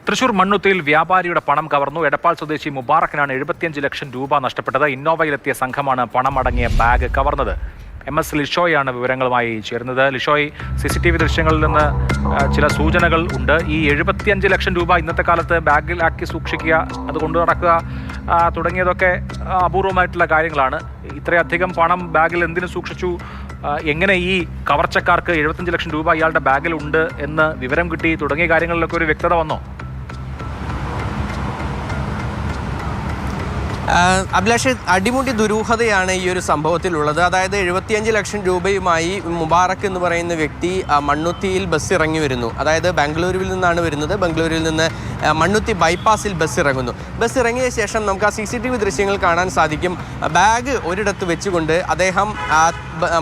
തൃശൂർ മണ്ണുത്തിയിൽ വ്യാപാരിയുടെ പണം കവർന്നു. എടപ്പാൾ സ്വദേശി മുബാറക്കിനാണ് 75 ലക്ഷം രൂപ നഷ്ടപ്പെട്ടത്. ഇന്നോവയിലെത്തിയ സംഘമാണ് പണമടങ്ങിയ ബാഗ് കവർന്നത്. MS ലിഷോയാണ് വിവരങ്ങളുമായി ചേരുന്നത്. ലിഷോയ്, CCTV ദൃശ്യങ്ങളിൽ നിന്ന് ചില സൂചനകൾ ഉണ്ട്. ഈ 75 ലക്ഷം രൂപ ഇന്നത്തെ കാലത്ത് ബാഗിലാക്കി സൂക്ഷിക്കുക, അത് കൊണ്ടു നടക്കുക തുടങ്ങിയതൊക്കെ അപൂർവമായിട്ടുള്ള കാര്യങ്ങളാണ്. ഇത്രയധികം പണം ബാഗിൽ എന്തിനു സൂക്ഷിച്ചു? എങ്ങനെ ഈ കവർച്ചക്കാർക്ക് 75 ലക്ഷം രൂപ ഇയാളുടെ ബാഗിൽ ഉണ്ട് എന്ന് വിവരം കിട്ടി? തുടങ്ങിയ കാര്യങ്ങളിലൊക്കെ ഒരു വ്യക്തത വന്നോ? അഭിലാഷ്, അടിമുടി ദുരൂഹതയാണ് ഈ ഒരു സംഭവത്തിലുള്ളത്. അതായത് 75 ലക്ഷം രൂപയുമായി മുബാറക്ക് എന്ന് പറയുന്ന വ്യക്തി മണ്ണുത്തിയിൽ ബസ് ഇറങ്ങി വരുന്നു. അതായത് ബാംഗ്ലൂരുവിൽ നിന്നാണ് വരുന്നത്. ബാംഗ്ലൂരിൽ നിന്ന് മണ്ണുത്തി ബൈപ്പാസിൽ ബസ് ഇറങ്ങുന്നു. ബസ് ഇറങ്ങിയ ശേഷം നമുക്ക് ആ CCTV ദൃശ്യങ്ങൾ കാണാൻ സാധിക്കും. ബാഗ് ഒരിടത്ത് വെച്ചുകൊണ്ട് അദ്ദേഹം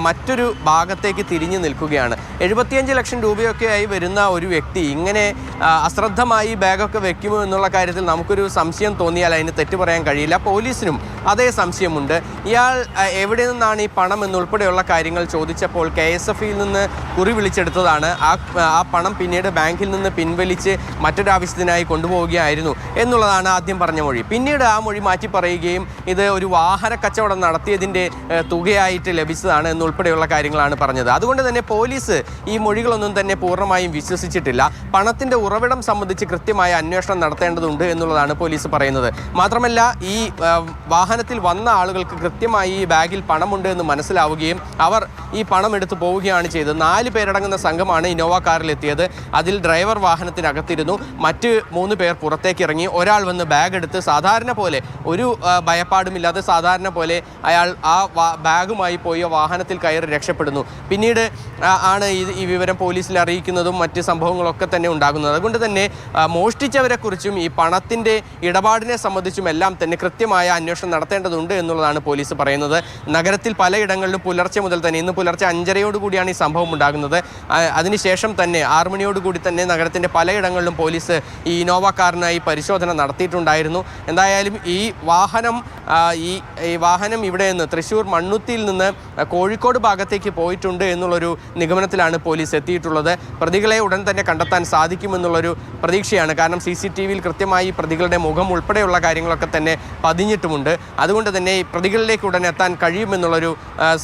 മറ്റൊരു ഭാഗത്തേക്ക് തിരിഞ്ഞു നിൽക്കുകയാണ്. 75 ലക്ഷം രൂപയൊക്കെയായി വരുന്ന ഒരു വ്യക്തി ഇങ്ങനെ അശ്രദ്ധമായി ബാഗൊക്കെ വെക്കുമോ എന്നുള്ള കാര്യത്തിൽ നമുക്കൊരു സംശയം തോന്നിയാൽ അതിന് തെറ്റ് പറയാൻ കഴിയില്ല. പോലീസിനും അതേ സംശയമുണ്ട്. ഇയാൾ എവിടെ നിന്നാണ് ഈ പണം എന്നുൾപ്പെടെയുള്ള കാര്യങ്ങൾ ചോദിച്ചപ്പോൾ KSFയിൽ നിന്ന് കുറി വിളിച്ചെടുത്തതാണ്. ആ പണം പിന്നീട് ബാങ്കിൽ നിന്ന് പിൻവലിച്ച് മറ്റൊരാവശ്യത്തിനായി കൊണ്ടുപോവുകയായിരുന്നു എന്നുള്ളതാണ് ആദ്യം പറഞ്ഞ മൊഴി. പിന്നീട് ആ മൊഴി മാറ്റി പറയുകയും ഇത് ഒരു വാഹന കച്ചവടം നടത്തിയതിൻ്റെ തുകയായിട്ട് ലഭിച്ചതാണ് എന്നുൾപ്പെടെയുള്ള കാര്യങ്ങളാണ് പറഞ്ഞത്. അതുകൊണ്ട് തന്നെ പോലീസ് ഈ മൊഴികളൊന്നും തന്നെ പൂർണ്ണമായും വിശ്വസിച്ചിട്ടില്ല. പണത്തിൻ്റെ ഉറവിടം സംബന്ധിച്ച് കൃത്യമായ അന്വേഷണം നടത്തേണ്ടതുണ്ട് എന്നുള്ളതാണ് പോലീസ് പറയുന്നത്. മാത്രമല്ല, ഈ വാഹനത്തിൽ വന്ന ആളുകൾക്ക് കൃത്യമായി ഈ ബാഗിൽ പണമുണ്ട് എന്ന് മനസ്സിലാവുകയും അവർ ഈ പണം എടുത്ത് പോവുകയാണ് ചെയ്തത്. 4 പേരടങ്ങുന്ന സംഘമാണ് ഇന്നോവ കാറിലെത്തിയത്. അതിൽ ഡ്രൈവർ വാഹനത്തിനകത്തിരുന്നു. മറ്റ് 3 പേർ പുറത്തേക്ക് ഇറങ്ങി. ഒരാൾ വന്ന് ബാഗ് എടുത്ത് സാധാരണ പോലെ, ഒരു ഭയപ്പാടുമില്ലാതെ സാധാരണ പോലെ അയാൾ ആ ബാഗുമായി പോയി വാഹനത്തിൽ കയറി രക്ഷപ്പെടുന്നു. പിന്നീട് ആണ് ഈ വിവരം പോലീസിൽ അറിയിക്കുന്നതും മറ്റ് സംഭവങ്ങളൊക്കെ തന്നെ ഉണ്ടാകുന്നത്. അതുകൊണ്ട് തന്നെ മോഷ്ടിച്ചവരെക്കുറിച്ചും ഈ പണത്തിൻ്റെ ഇടപാടിനെ സംബന്ധിച്ചും എല്ലാം തന്നെ കൃത്യമായ അന്വേഷണം നടത്തേണ്ടതുണ്ട് എന്നുള്ളതാണ് പോലീസ് പറയുന്നത്. നഗരത്തിൽ പലയിടങ്ങളിലും പുലർച്ചെ മുതൽ തന്നെ, ഇന്ന് പുലർച്ചെ 5:30 ഈ സംഭവം ഉണ്ടാകുന്നത്. അതിനുശേഷം തന്നെ 6 മണിയോടുകൂടി തന്നെ നഗരത്തിൻ്റെ പലയിടങ്ങളിലും പോലീസ് ഈ ഇന്നോവ കാറിനായി പരിശോധന നടത്തിയിട്ടുണ്ടായിരുന്നു. എന്തായാലും ഈ വാഹനം ഇവിടെ നിന്ന് തൃശ്ശൂർ മണ്ണുത്തിയിൽ നിന്ന് കോഴിക്കോട് ഭാഗത്തേക്ക് പോയിട്ടുണ്ട് എന്നുള്ളൊരു നിഗമനത്തിലാണ് പോലീസ് എത്തിയിട്ടുള്ളത്. പ്രതികളെ ഉടൻ തന്നെ കണ്ടെത്താൻ സാധിക്കുമെന്നുള്ളൊരു പ്രതീക്ഷയാണ്. കാരണം CCTVയിൽ കൃത്യമായി പ്രതികളുടെ മുഖം ഉൾപ്പെടെയുള്ള കാര്യങ്ങളൊക്കെ തന്നെ പതിഞ്ഞിട്ടുമുണ്ട്. അതുകൊണ്ട് തന്നെ ഈ പ്രതികളിലേക്ക് ഉടൻ എത്താൻ കഴിയുമെന്നുള്ളൊരു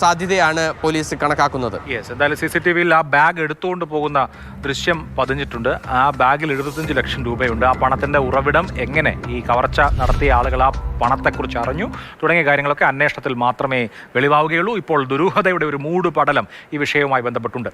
സാധ്യതയാണ് പോലീസ് കണക്കാക്കുന്നത്. എന്തായാലും CCTVയിൽ ആ ബാഗ് എടുത്തുകൊണ്ട് പോകുന്ന ദൃശ്യം പതിഞ്ഞിട്ടുണ്ട്. ആ ബാഗിൽ 75 ലക്ഷം രൂപയുണ്ട്. ആ പണത്തിൻ്റെ ഉറവിടം എങ്ങനെ ഈ കവർച്ച നടത്തിയ ആളുകൾ ആ പണത്തെക്കുറിച്ച് അറിഞ്ഞു തുടങ്ങിയ കാര്യങ്ങളൊക്കെ അന്വേഷണത്തിൽ മാത്രമേ വെളിവാവുകയുള്ളൂ. ഇപ്പോൾ ദുരൂഹതയുടെ ഒരു മൂടുപടലം ഈ വിഷയവുമായി ബന്ധപ്പെട്ടുണ്ട്.